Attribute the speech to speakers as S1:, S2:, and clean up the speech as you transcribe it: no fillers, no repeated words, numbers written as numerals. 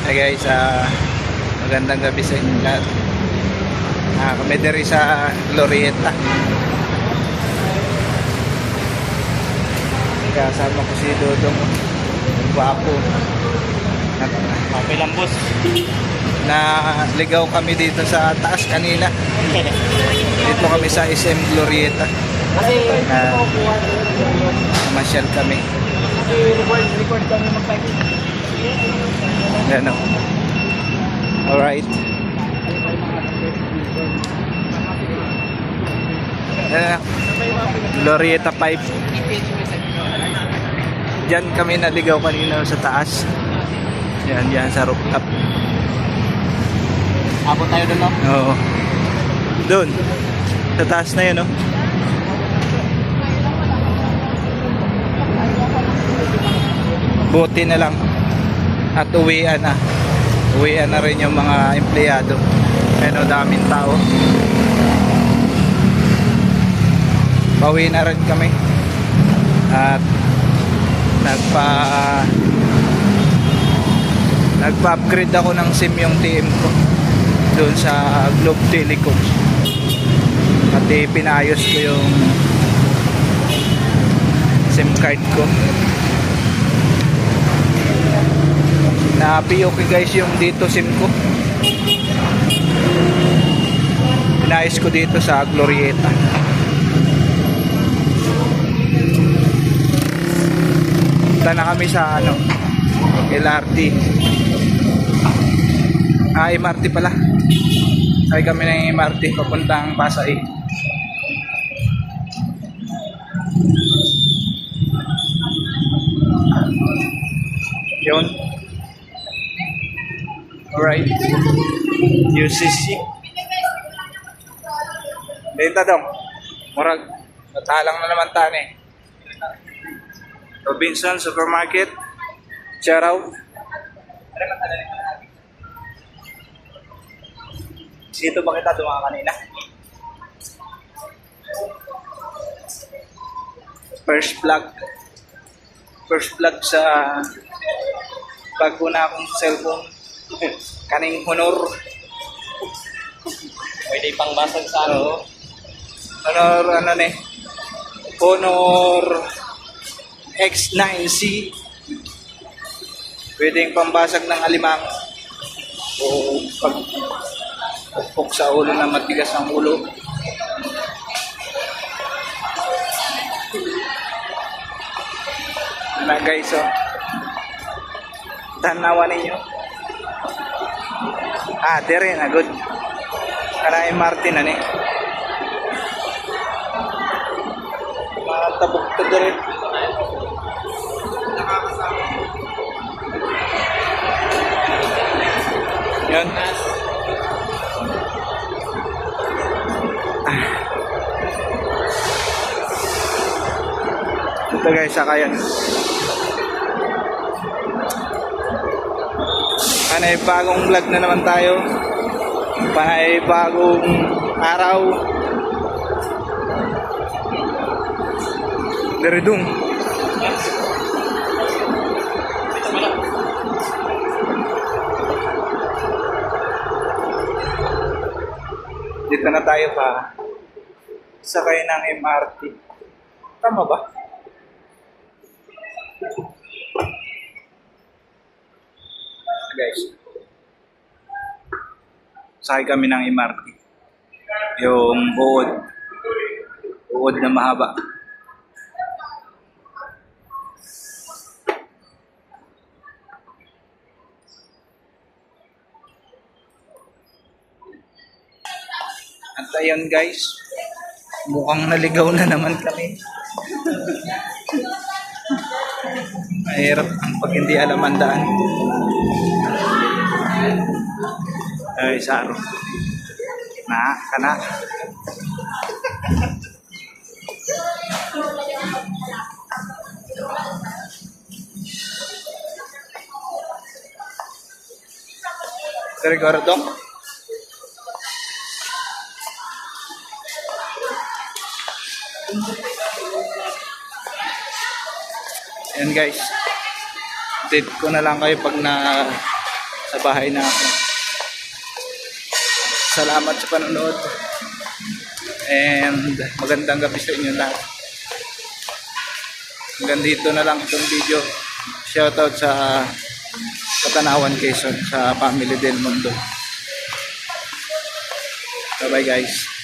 S1: Hey guys, magandang gabi sa inyo lahat. Kami diri sa Glorieta. Kasama ko si Dodong, Guwapo.
S2: Okay lang, boss.
S1: Na ligaw kami dito sa taas kanina. Dito kami sa SM Glorieta. Masyal kami.
S2: Record kami mag-typing.
S1: Yan o. Alright. Glorieta 5. Diyan kami naligaw kanina sa taas. Yan sa rooftop.
S2: Abot tayo doon, no?
S1: Oo. Doon. Sa taas na yun, no? Buti na lang. At uwian na. Uwian na rin yung mga empleyado. Ano, daming tao. Pauwi na rin kami. At nagpa-upgrade ako ng SIM yung TM ko doon sa Globe Telecom. At pinayos ko yung SIM card ko. Na-POK guys yung dito SIM ko. Pinayos ko dito sa Glorieta. Punta na kami sa LRT. MRT pala. Ay kami ng MRT papuntang Pasay. Yun. Alright. UCC. Dito dong. Murag. Natalang na naman tani. Robinson Supermarket. Shout out. Dito ba kita dumaan kanina? First vlog sa bago na akong cellphone. Kaning Honor.
S2: Pwede pang basag sa ano.
S1: Honor Honor X9C. Pwedeng pambasag ng alimang o pagpukpok sa ulo na matigas ang ulo. Na guys, tanawa ninyo. Dire na good. Kana Martin na ni. Matabok to dire. Yan. Ito guys, sakayan. Panay bagong vlog na naman tayo. Panay bagong araw. Deredung. Dito na tayo pa. Sakay ng MRT. Tama ba? Guys. Sakay kami ng MRT. Yung uod na mahaba. At ayun guys, mukhang naligaw na naman kami. Mahirap pag hindi alam ang daan. Ay, Saro. Kana. Siguro dong. Yan guys. Update ko na lang kayo pag sa bahay na ako. Salamat sa panonood. And magandang gabi sa inyo lahat. Hanggang dito na lang itong video. Shoutout sa Katanawan, Quezon, sa Family Del Mundo. Bye bye guys.